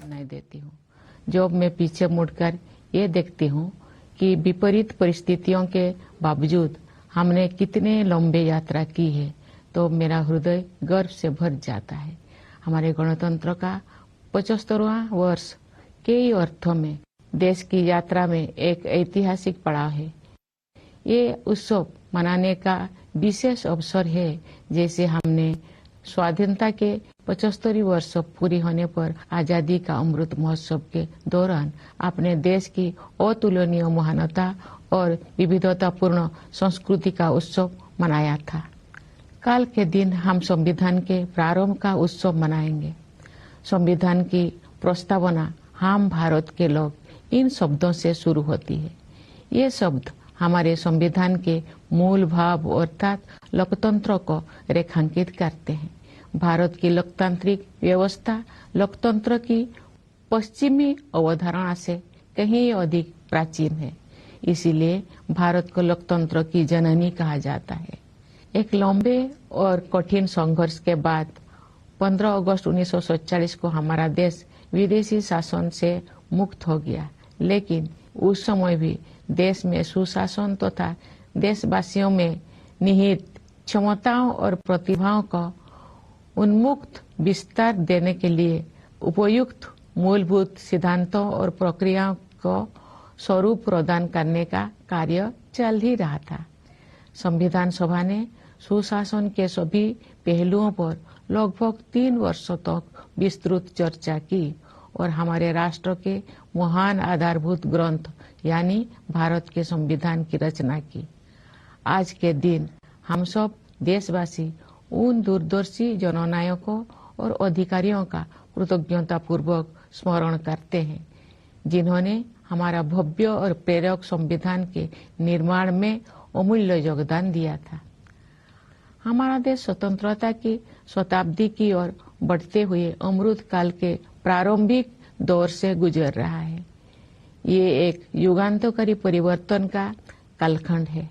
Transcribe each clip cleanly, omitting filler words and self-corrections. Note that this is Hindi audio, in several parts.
नहीं देती हूँ। जब मैं पीछे मुड़कर ये देखती हूँ कि विपरीत परिस्थितियों के बावजूद हमने कितने लंबे यात्रा की है, तो मेरा हृदय गर्व से भर जाता है। हमारे गणतंत्र का 75वां वर्ष कई अर्थों में देश की यात्रा में एक ऐतिहासिक पड़ाव है। ये उत्सव मनाने का विशेष अवसर है, जैसे हमने स्वाधीनता के 75 वर्ष पूरी होने पर आजादी का अमृत महोत्सव के दौरान अपने देश की अतुलनीय महानता और विविधतापूर्ण संस्कृति का उत्सव मनाया था। कल के दिन हम संविधान के प्रारंभ का उत्सव मनाएंगे। संविधान की प्रस्तावना हम भारत के लोग इन शब्दों से शुरू होती है। ये शब्द हमारे संविधान के मूल भाव अर्थात लोकतंत्र को रेखांकित करते हैं। भारत की लोकतांत्रिक व्यवस्था लोकतंत्र की पश्चिमी अवधारणा से कहीं अधिक प्राचीन है। इसीलिए भारत को लोकतंत्र की जननी कहा जाता है। एक लंबे और कठिन संघर्ष के बाद 15 अगस्त 1947 को हमारा देश विदेशी शासन से मुक्त हो गया, लेकिन उस समय भी देश में सुशासन तथा देशवासियों में निहित क्षमताओं और प्रतिभाओं को उन्मुक्त विस्तार देने के लिए उपयुक्त मूलभूत सिद्धांतों और प्रक्रियाओं को स्वरूप प्रदान करने का कार्य चल ही रहा था। संविधान सभा ने सुशासन के सभी पहलुओं पर लगभग 3 वर्षों तक विस्तृत चर्चा की और हमारे राष्ट्र के महान आधारभूत ग्रंथ यानी भारत के संविधान की रचना की। आज के दिन हम सब देशवासी उन दूरदर्शी जननायकों और अधिकारियों का कृतज्ञता पूर्वक स्मरण करते हैं, जिन्होंने हमारा भव्य और प्रेरक संविधान के निर्माण में अमूल्य योगदान दिया था। हमारा देश स्वतंत्रता की शताब्दी की ओर बढ़ते हुए अमृत काल के प्रारंभिक दौर से गुजर रहा है। ये एक युगांतकारी परिवर्तन का कालखंड है।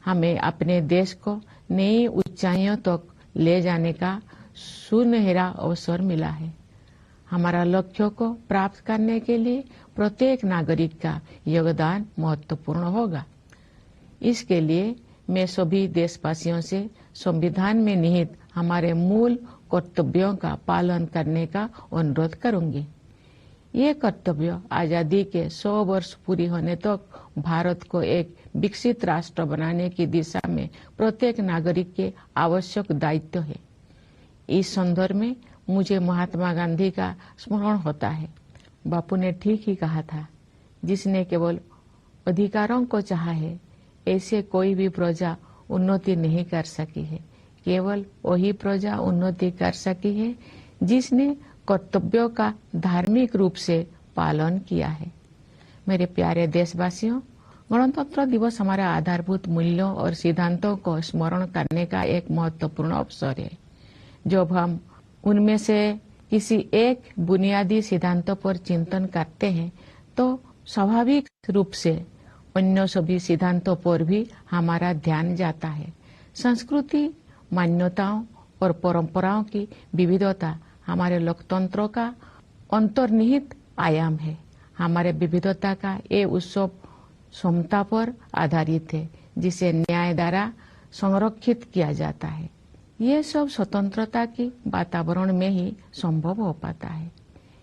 हमें अपने देश को नई ऊंचाइयों तक ले जाने का सुनहरा अवसर मिला है। हमारा लक्ष्यों को प्राप्त करने के लिए प्रत्येक नागरिक का योगदान महत्वपूर्ण होगा। इसके लिए मैं सभी देशवासियों से संविधान में निहित हमारे मूल कर्तव्यों का पालन करने का अनुरोध करूंगी। ये कर्तव्य आजादी के 100 वर्ष पूरी होने तक भारत को एक विकसित राष्ट्र बनाने की दिशा में प्रत्येक नागरिक के आवश्यक दायित्व है। इस संदर्भ में मुझे महात्मा गांधी का स्मरण होता है। बापू ने ठीक ही कहा था, जिसने केवल अधिकारों को चाहा है, ऐसे कोई भी प्रजा उन्नति नहीं कर सकी है। केवल वही प्रजा उन्नति कर सकी है जिसने कर्तव्यों का धार्मिक रूप से पालन किया है। मेरे प्यारे देशवासियों, गणतंत्र दिवस हमारा आधारभूत मूल्यों और सिद्धांतों को स्मरण करने का एक महत्वपूर्ण अवसर है। जब हम उनमें से किसी एक बुनियादी सिद्धांतों पर चिंतन करते हैं, तो स्वाभाविक रूप से अन्य सभी सिद्धांतों पर भी हमारा ध्यान जाता है। संस्कृति, मान्यताओं और परंपराओं की विविधता हमारे लोकतंत्र का अंतर्निहित आयाम है। हमारे विविधता का ये उत्सव समता पर आधारित है, जिसे न्याय द्वारा संरक्षित किया जाता है। ये सब स्वतंत्रता की वातावरण में ही संभव हो पाता है।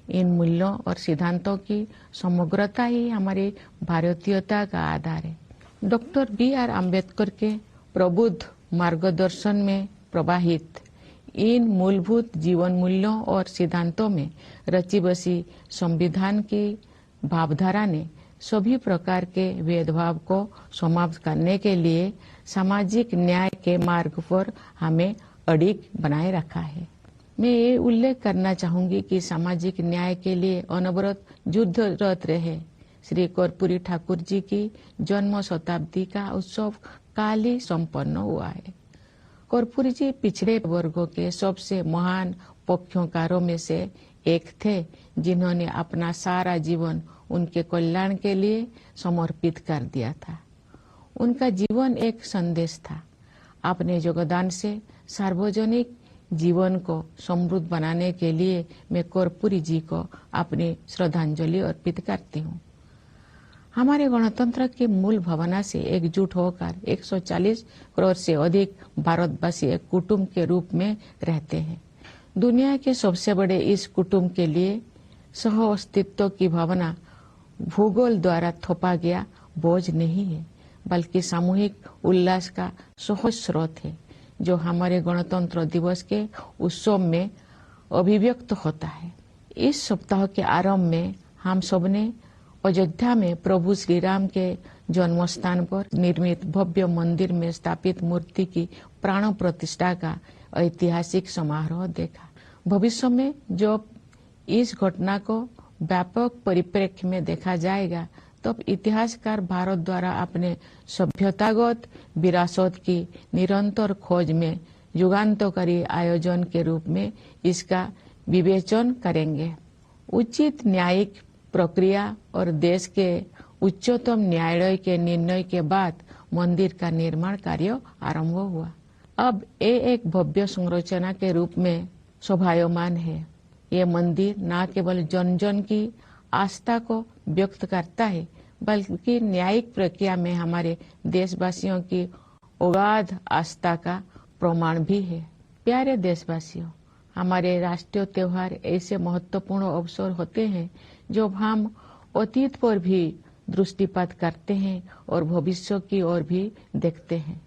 इन मूल्यों और सिद्धांतों की समग्रता ही हमारी भारतीयता का आधार है। Doctor B.R. अम्बेडकर के प्रबुद्ध मार्गदर्शन में प्रवाहित इन मूलभूत जीवन मूल्यों और सिद्धांतों में रची बसी संविधान की भावधारा ने सभी प्रकार के भेदभाव को समाप्त करने के लिए सामाजिक न्याय के मार्ग पर हमें अडिग बनाए रखा है। मैं ये उल्लेख करना चाहूंगी कि सामाजिक न्याय के लिए अनवरत युद्धरत रहे श्री कर्पूरी ठाकुर जी की जन्म शताब्दी का उत्सव काल ही संपन्न हुआ है। कर्पूरी जी पिछड़े वर्गों के सबसे महान पक्षकारों में से एक थे, जिन्होंने अपना सारा जीवन उनके कल्याण के लिए समर्पित कर दिया था। उनका जीवन एक संदेश था। अपने योगदान से सार्वजनिक जीवन को समृद्ध बनाने के लिए मैं कर्पूरी जी को अपनी श्रद्धांजलि अर्पित करती हूँ। हमारे गणतंत्र की मूल भावना से एकजुट होकर 140 करोड़ से अधिक भारतवासी एक कुटुंब के रूप में रहते हैं। दुनिया के सबसे बड़े इस कुटुंब के लिए सह अस्तित्व की भावना भूगोल द्वारा थोपा गया बोझ नहीं है, बल्कि सामूहिक उल्लास का सहज स्रोत है, जो हमारे गणतंत्र दिवस के उत्सव में अभिव्यक्त होता है। इस सप्ताह के आरंभ में हम सबने अयोध्या में प्रभु श्री राम के जन्म स्थान पर निर्मित भव्य मंदिर में स्थापित मूर्ति की प्राण प्रतिष्ठा का ऐतिहासिक समारोह देखा। भविष्य में जब इस घटना को व्यापक परिप्रेक्ष्य में देखा जाएगा, तब इतिहासकार भारत द्वारा अपने सभ्यतागत विरासत की निरंतर खोज में युगांतकारी आयोजन के रूप में इसका विवेचन करेंगे। उचित न्यायिक प्रक्रिया और देश के उच्चतम न्यायालय के निर्णय के बाद मंदिर का निर्माण कार्य आरंभ हुआ। अब ये एक भव्य संरचना के रूप में शोभायमान है। ये मंदिर न केवल जन जन की आस्था को व्यक्त करता है, बल्कि न्यायिक प्रक्रिया में हमारे देशवासियों की अगाध आस्था का प्रमाण भी है। प्यारे देशवासियों, हमारे राष्ट्रीय त्योहार ऐसे महत्वपूर्ण अवसर होते हैं जब हम अतीत पर भी दृष्टिपात करते हैं और भविष्य की ओर भी देखते हैं।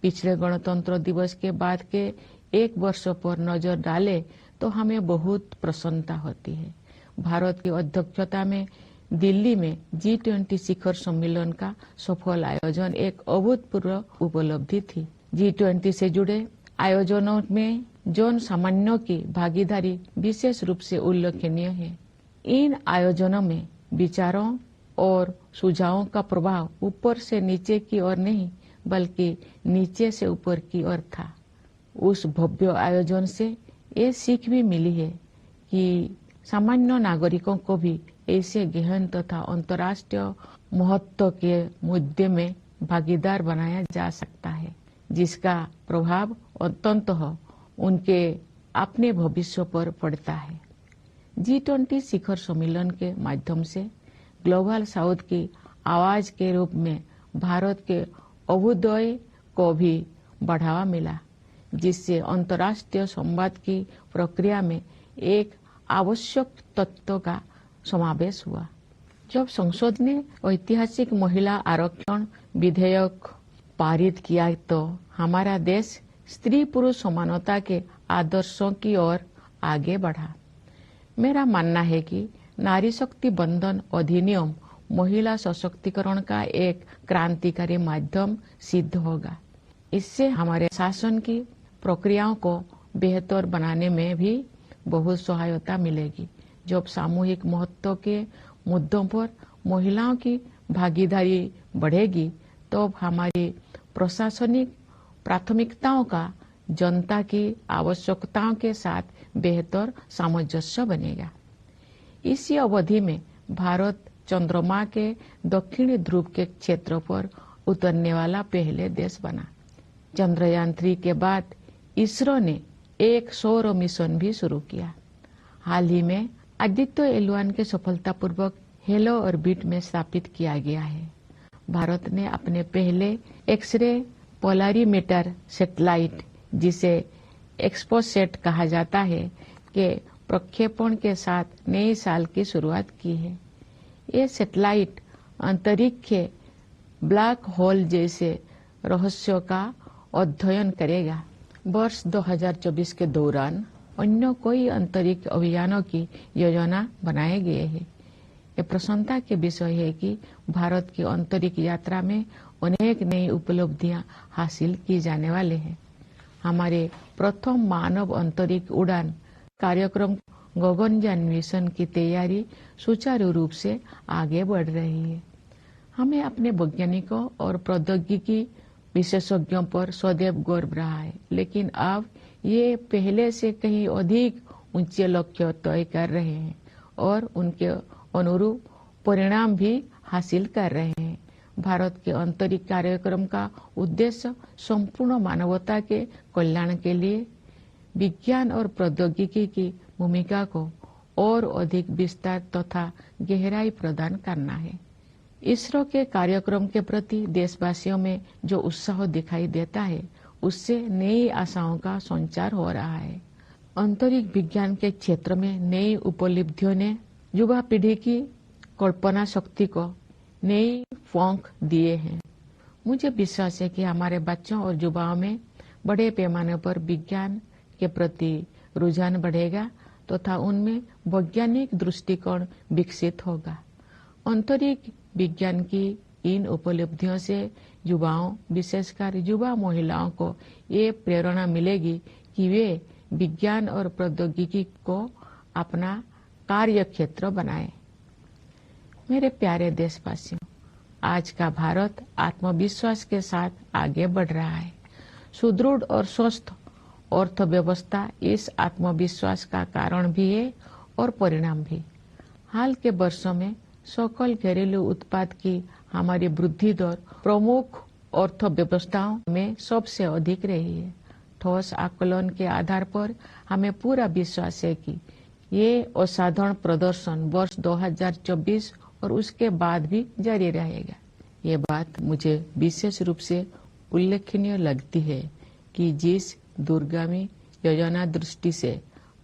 पिछले गणतंत्र दिवस के बाद के एक वर्ष पर नजर डालें तो हमें बहुत प्रसन्नता होती है। भारत की अध्यक्षता में दिल्ली में G20 शिखर सम्मेलन का सफल आयोजन एक अभूतपूर्व उपलब्धि थी। G20 से जुड़े आयोजनों में जन सामान्यों की भागीदारी विशेष रूप से उल्लेखनीय है। इन आयोजनों में विचारों और सुझावों का प्रभाव ऊपर से नीचे की ओर नहीं, बल्कि नीचे से ऊपर की ओर था। उस भव्य आयोजन से ये सीख भी मिली है कि सामान्य नागरिकों को भी ऐसे गहन तथा अंतर्राष्ट्रीय महत्व के मुद्दे में भागीदार बनाया जा सकता है, जिसका प्रभाव अंततः उनके अपने भविष्य पर पड़ता है। G20 शिखर सम्मेलन के माध्यम से ग्लोबल साउथ की आवाज के रूप में भारत के अभ्युदय को भी बढ़ावा मिला, जिससे अंतर्राष्ट्रीय संवाद की प्रक्रिया में एक आवश्यक तत्व का समावेश हुआ। जब संसद ने ऐतिहासिक महिला आरक्षण विधेयक पारित किया, तो हमारा देश स्त्री पुरुष समानता के आदर्शों की ओर आगे बढ़ा। मेरा मानना है कि नारी शक्ति बंधन अधिनियम महिला सशक्तिकरण का एक क्रांतिकारी माध्यम सिद्ध होगा। इससे हमारे शासन की प्रक्रियाओं को बेहतर बनाने में भी बहुत सहायता मिलेगी। जब सामूहिक महत्व के मुद्दों पर महिलाओं की भागीदारी बढ़ेगी, तो हमारी प्रशासनिक प्राथमिकताओं का जनता की आवश्यकताओं के साथ बेहतर सामंजस्य बनेगा। इसी अवधि में भारत चंद्रमा के दक्षिणी ध्रुव के क्षेत्र पर उतरने वाला पहले देश बना। चंद्रयान-3 के बाद इसरो ने एक सौर मिशन भी शुरू किया। हाल ही में आदित्य L1 के सफलतापूर्वक हेलो ऑर्बिट में स्थापित किया गया है। भारत ने अपने पहले एक्सरे पोलरीमीटर सैटेलाइट, जिसे एक्सपोसेट कहा जाता है, के प्रक्षेपण के साथ नए साल की शुरुआत की है। ये सैटेलाइट अंतरिक्ष के ब्लैक होल जैसे रहस्यों का अध्ययन करेगा। वर्ष 2024 के दौरान अन्य कोई अंतरिक्ष अभियानों की योजना बनाए गए हैं। ये प्रसन्नता के विषय है कि भारत की अंतरिक्ष यात्रा में अनेक नई उपलब्धियां हासिल की जाने वाले हैं। हमारे प्रथम मानव अंतरिक्ष उड़ान कार्यक्रम गगनयान मिशन की तैयारी सुचारू रूप से आगे बढ़ रही है। हमें अपने वैज्ञानिकों और प्रौद्योगिकी विशेषज्ञों पर सदैव गर्व रहा है, लेकिन अब ये पहले से कहीं अधिक ऊंचे लक्ष्य तय कर रहे हैं और उनके अनुरूप परिणाम भी हासिल कर रहे हैं। भारत के अंतरिक्ष कार्यक्रम का उद्देश्य संपूर्ण मानवता के कल्याण के लिए विज्ञान और प्रौद्योगिकी की भूमिका को और अधिक विस्तार तथा गहराई प्रदान करना है। इसरो के कार्यक्रम के प्रति देशवासियों में जो उत्साह दिखाई देता है, उससे नई आशाओं का संचार हो रहा है। अंतरिक्ष विज्ञान के क्षेत्र में नई उपलब्धियों ने युवा पीढ़ी की कल्पना शक्ति को नई पंख दिए हैं। मुझे विश्वास है कि हमारे बच्चों और युवाओं में बड़े पैमाने पर विज्ञान के प्रति रुझान बढ़ेगा तथा उनमें वैज्ञानिक दृष्टिकोण विकसित होगा। अंतरिक्ष विज्ञान की इन उपलब्धियों से युवाओं, विशेषकर युवा महिलाओं को ये प्रेरणा मिलेगी कि वे विज्ञान और प्रौद्योगिकी को अपना कार्य क्षेत्र बनाएं। मेरे प्यारे देशवासियों, आज का भारत आत्मविश्वास के साथ आगे बढ़ रहा है। सुदृढ़ और स्वस्थ अर्थव्यवस्था इस आत्मविश्वास का कारण भी है और परिणाम भी। हाल के वर्षों में सकल घरेलू उत्पाद की हमारी वृद्धि दर प्रमुख अर्थव्यवस्थाओं में सबसे अधिक रही है। ठोस आकलन के आधार पर हमें पूरा विश्वास है कि ये असाधारण प्रदर्शन वर्ष 2024 और उसके बाद भी जारी रहेगा। ये बात मुझे विशेष रूप से उल्लेखनीय लगती है कि जिस दूरगामी योजना दृष्टि से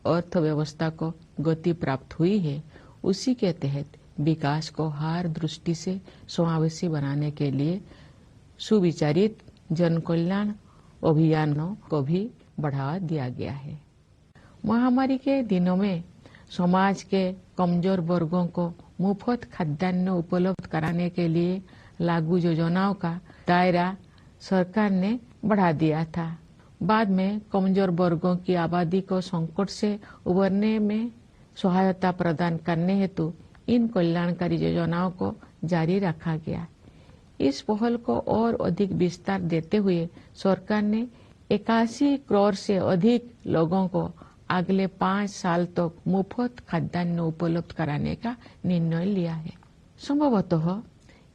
अर्थव्यवस्था को गति प्राप्त हुई है, उसी के तहत विकास को हर दृष्टि से समावेशी बनाने के लिए सुविचारित जन कल्याण अभियानों को भी बढ़ावा दिया गया है। महामारी के दिनों में समाज के कमजोर वर्गों को मुफ्त खाद्यान्न उपलब्ध कराने के लिए लागू योजनाओं का दायरा सरकार ने बढ़ा दिया था। बाद में कमजोर वर्गों की आबादी को संकट से उबरने में सहायता प्रदान करने हेतु इन कल्याणकारी योजनाओं को जारी रखा गया। इस पहल को और अधिक विस्तार देते हुए सरकार ने 81 करोड़ से अधिक लोगों को अगले 5 साल तक मुफ्त खाद्यान्न उपलब्ध कराने का निर्णय लिया है। संभवतः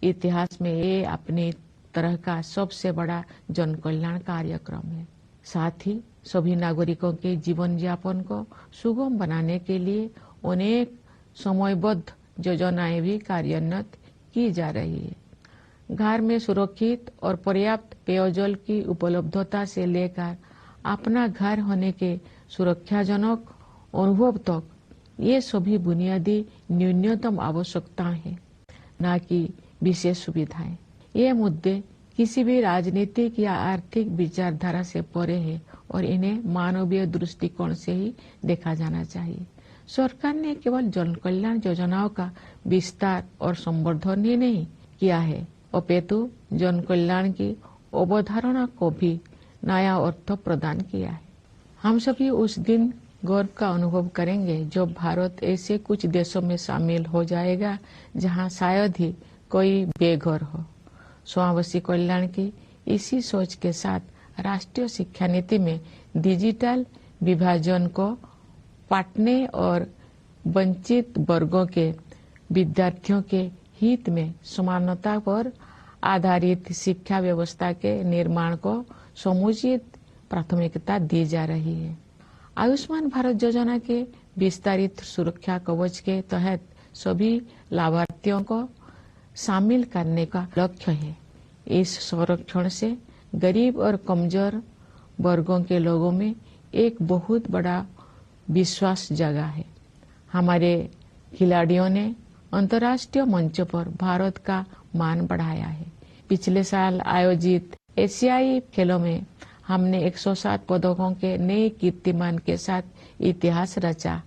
इतिहास में ये अपनी तरह का सबसे बड़ा जन कल्याण कार्यक्रम है। साथ ही सभी नागरिकों के जीवन यापन को सुगम बनाने के लिए अनेक समयबद्ध योजनाएं भी कार्यान्वित की जा रही है। घर में सुरक्षित और पर्याप्त पेयजल की उपलब्धता से लेकर अपना घर होने के सुरक्षाजनक अनुभव तक, ये सभी बुनियादी न्यूनतम आवश्यकताएं हैं, न कि विशेष सुविधाएं। ये मुद्दे किसी भी राजनीतिक या आर्थिक विचारधारा से परे है और इन्हें मानवीय दृष्टिकोण से ही देखा जाना चाहिए। सरकार ने केवल जन कल्याण योजनाओं का विस्तार और संवर्धन ही नहीं किया है, अपितु जन कल्याण की अवधारणा को भी नया अर्थ प्रदान किया है। हम सभी उस दिन गर्व का अनुभव करेंगे जब भारत ऐसे कुछ देशों में शामिल हो जाएगा जहां शायद ही कोई बेघर हो। समावेशी कल्याण की इसी सोच के साथ राष्ट्रीय शिक्षा नीति में डिजिटल विभाजन को पाटने और वंचित वर्गों के विद्यार्थियों के हित में समानता पर आधारित शिक्षा व्यवस्था के निर्माण को समुचित प्राथमिकता दी जा रही है। आयुष्मान भारत योजना के विस्तारित सुरक्षा कवच के तहत सभी लाभार्थियों को शामिल करने का लक्ष्य है। इस संरक्षण से गरीब और कमजोर वर्गों के लोगों में एक बहुत बड़ा विश्वास जगा है। हमारे खिलाड़ियों ने अंतर्राष्ट्रीय मंचों पर भारत का मान बढ़ाया है। पिछले साल आयोजित एशियाई खेलों में हमने 107 पदकों के नए कीर्तिमान के साथ इतिहास रचा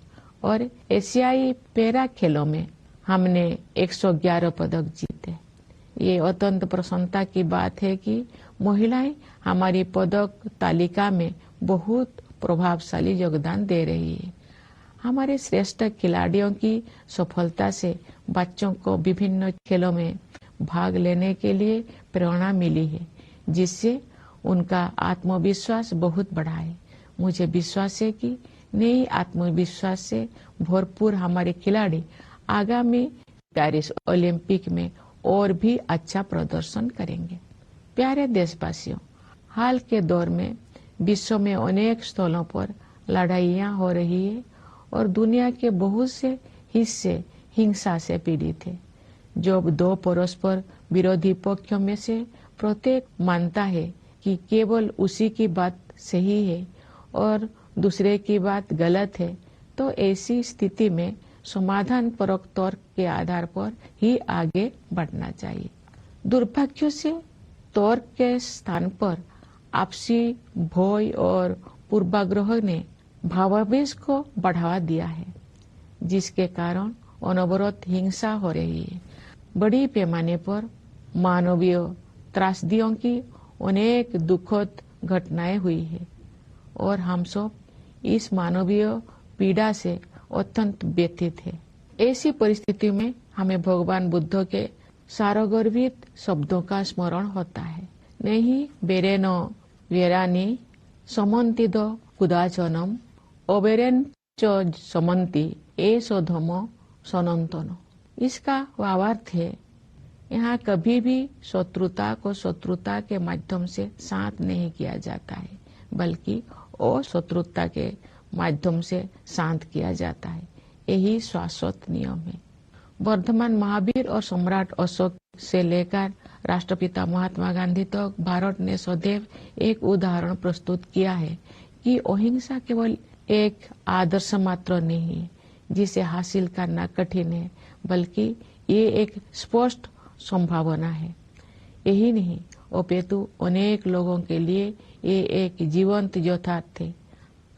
और एशियाई पैरा खेलों में हमने 111 पदक जीते। ये अत्यंत प्रसन्नता की बात है कि महिलाएं हमारी पदक तालिका में बहुत प्रभावशाली योगदान दे रही है। हमारे श्रेष्ठ खिलाड़ियों की सफलता से बच्चों को विभिन्न खेलों में भाग लेने के लिए प्रेरणा मिली है, जिससे उनका आत्मविश्वास बहुत बढ़ा है। मुझे विश्वास है कि नई आत्मविश्वास से भरपूर हमारे खिलाड़ी आगामी पेरिस ओलंपिक में और भी अच्छा प्रदर्शन करेंगे। प्यारे देशवासियों, हाल के दौर में विश्व में अनेक स्थलों पर लड़ाइयाँ हो रही है और दुनिया के बहुत से हिस्से हिंसा से पीड़ित है। जब दो परस्पर विरोधी पक्षों में से प्रत्येक मानता है कि केवल उसी की बात सही है और दूसरे की बात गलत है, तो ऐसी स्थिति में समाधान परक तर्क के आधार पर ही आगे बढ़ना चाहिए। दुर्भाग्य से तर्क के स्थान पर आपसी भय और पूर्वाग्रह ने भावावेश को बढ़ावा दिया है, जिसके कारण अनवरत हिंसा हो रही है। बड़ी पैमाने पर मानवीय त्रासदियों की अनेक दुखद घटनाएं हुई है और हम सब इस मानवीय पीड़ा से अत्यंत व्यथित है। ऐसी परिस्थिति में हमें भगवान बुद्ध के सारगर्भित शब्दों का स्मरण होता है। नहीं बेरेन वेरानी समन्तिद कुदाचनम अबेरेन च समन्ति एसो धम सनंतन। इसका भावार्थ है, यहाँ कभी भी शत्रुता को शत्रुता के माध्यम से शांत नहीं किया जाता है, बल्कि अशत्रुता के माध्यम से शांत किया जाता है। यही शाश्वत नियम है। वर्धमान महावीर और सम्राट अशोक से लेकर राष्ट्रपिता महात्मा गांधी तक भारत ने सदैव एक उदाहरण प्रस्तुत किया है कि अहिंसा केवल एक आदर्श मात्र नहीं है जिसे हासिल करना कठिन है, बल्कि ये एक स्पष्ट संभावना है। यही नहीं, अपितु अनेक लोगों के लिए ये एक जीवंत यथार्थ है।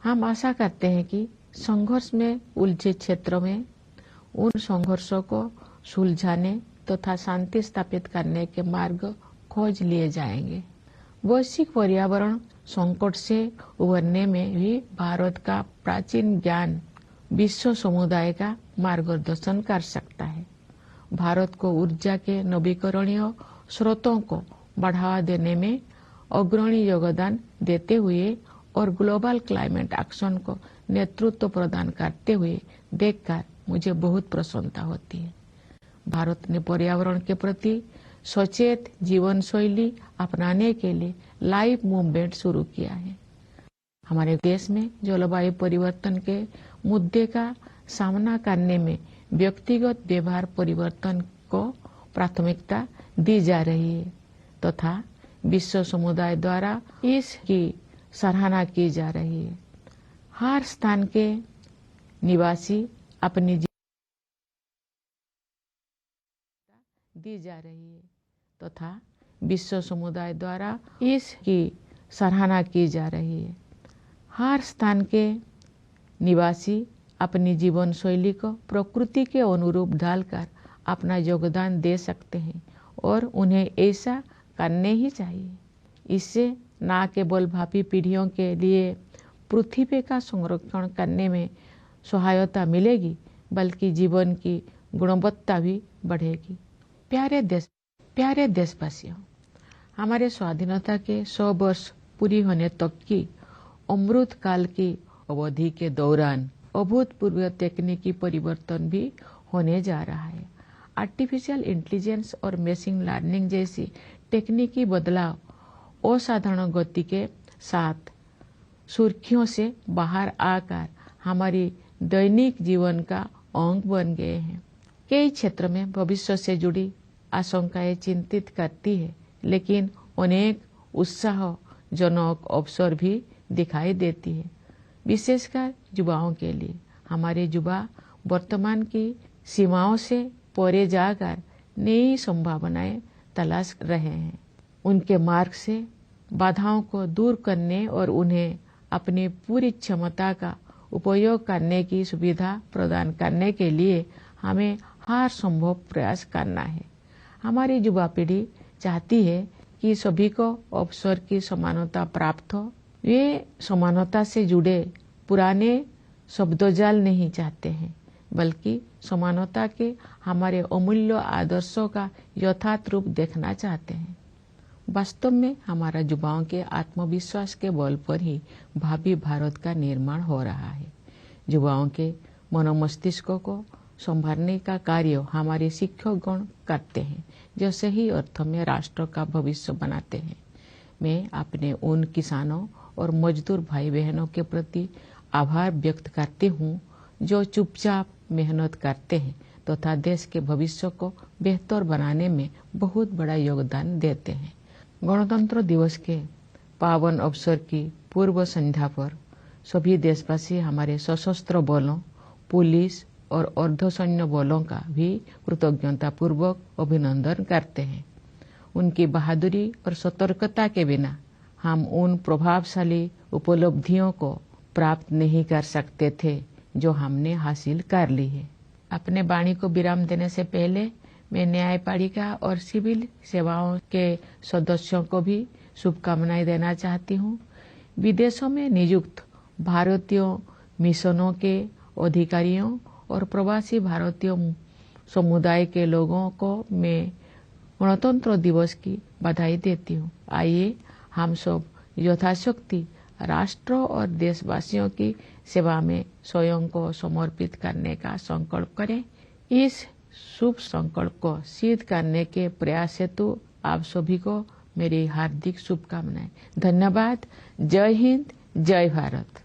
हम आशा करते हैं कि संघर्ष में उलझे क्षेत्रों में उन संघर्षों को सुलझाने तथा शांति स्थापित करने के मार्ग खोज लिए जाएंगे। वैश्विक पर्यावरण संकट से उबरने में भी भारत का प्राचीन ज्ञान विश्व समुदाय का मार्गदर्शन कर सकता है। भारत को ऊर्जा के नवीकरणीय स्रोतों को बढ़ावा देने में अग्रणी योगदान देते हुए और ग्लोबल क्लाइमेट एक्शन को नेतृत्व प्रदान करते हुए देखकर मुझे बहुत प्रसन्नता होती है। भारत ने पर्यावरण के प्रति सचेत जीवन शैली अपनाने के लिए लाइव मूवमेंट शुरू किया है। हमारे देश में जलवायु परिवर्तन के मुद्दे का सामना करने में व्यक्तिगत व्यवहार परिवर्तन को प्राथमिकता दी जा रही है तथा विश्व समुदाय द्वारा इसकी सराहना की जा रही है। हर स्थान के निवासी अपनी दी जा रही है तथा विश्व समुदाय द्वारा इसकी सराहना की जा रही है। हर स्थान के निवासी अपनी जीवन शैली को प्रकृति के अनुरूप ढालकर अपना योगदान दे सकते हैं और उन्हें ऐसा करने ही चाहिए। इससे न केवल भावी पीढ़ियों के लिए पृथ्वी का संरक्षण करने में सहायता मिलेगी, बल्कि जीवन की गुणवत्ता भी बढ़ेगी। प्यारे देशवासियों, हमारे स्वाधीनता के 100 वर्ष पूरी होने तक की अमृत काल की अवधि के दौरान अभूतपूर्व तकनीकी परिवर्तन भी होने जा रहा है। आर्टिफिशियल इंटेलिजेंस और मशीन लर्निंग जैसी तकनीकी बदलाव असाधारण गति के साथ सुर्खियों से बाहर आकर हमारी दैनिक जीवन का अंग बन गए हैं। कई क्षेत्र में भविष्य से जुड़ी आशंकाएं चिंतित करती है, लेकिन अनेक उत्साहजनक अवसर भी दिखाई देती है, विशेषकर युवाओं के लिए। हमारे युवा वर्तमान की सीमाओं से परे जाकर नई संभावनाएं तलाश रहे हैं। उनके मार्ग से बाधाओं को दूर करने और उन्हें अपनी पूरी क्षमता का उपयोग करने की सुविधा प्रदान करने के लिए हमें हर संभव प्रयास करना है। हमारी युवा पीढ़ी चाहती है कि सभी को अवसर की समानता प्राप्त हो। वे समानता से जुड़े पुराने शब्दजाल नहीं चाहते हैं, बल्कि समानता के हमारे अमूल्य आदर्शों का यथार्थ रूप देखना चाहते हैं। वास्तव में हमारा युवाओं के आत्मविश्वास के बल पर ही भावी भारत का निर्माण हो रहा है। युवाओं के मनोमस्तिष्कों को संभालने का कार्य हमारे शिक्षकगण करते हैं, जो सही अर्थों में राष्ट्र का भविष्य बनाते हैं। मैं अपने उन किसानों और मजदूर भाई बहनों के प्रति आभार व्यक्त करती हूँ जो चुपचाप मेहनत करते हैं तथा देश के भविष्य को बेहतर बनाने में बहुत बड़ा योगदान देते हैं। गणतंत्र दिवस के पावन अवसर की पूर्व संध्या पर सभी देशवासी हमारे सशस्त्र बलों, पुलिस और अर्धसैन्य बलों का भी कृतज्ञता पूर्वक अभिनंदन करते हैं। उनकी बहादुरी और सतर्कता के बिना हम उन प्रभावशाली उपलब्धियों को प्राप्त नहीं कर सकते थे जो हमने हासिल कर ली है। अपने वाणी को विराम देने से पहले मैं न्यायपालिका और सिविल सेवाओं के सदस्यों को भी शुभकामनाएं देना चाहती हूँ। विदेशों में नियुक्त भारतीय मिशनों के अधिकारियों और प्रवासी भारतीय समुदाय के लोगों को मैं गणतंत्र दिवस की बधाई देती हूँ। आइए हम सब यथाशक्ति राष्ट्र और देशवासियों की सेवा में स्वयं को समर्पित करने का संकल्प करें। इस शुभ संकल्प को सिद्ध करने के प्रयास हेतु आप सभी को मेरी हार्दिक शुभकामनाएं। धन्यवाद। जय हिंद, जय भारत।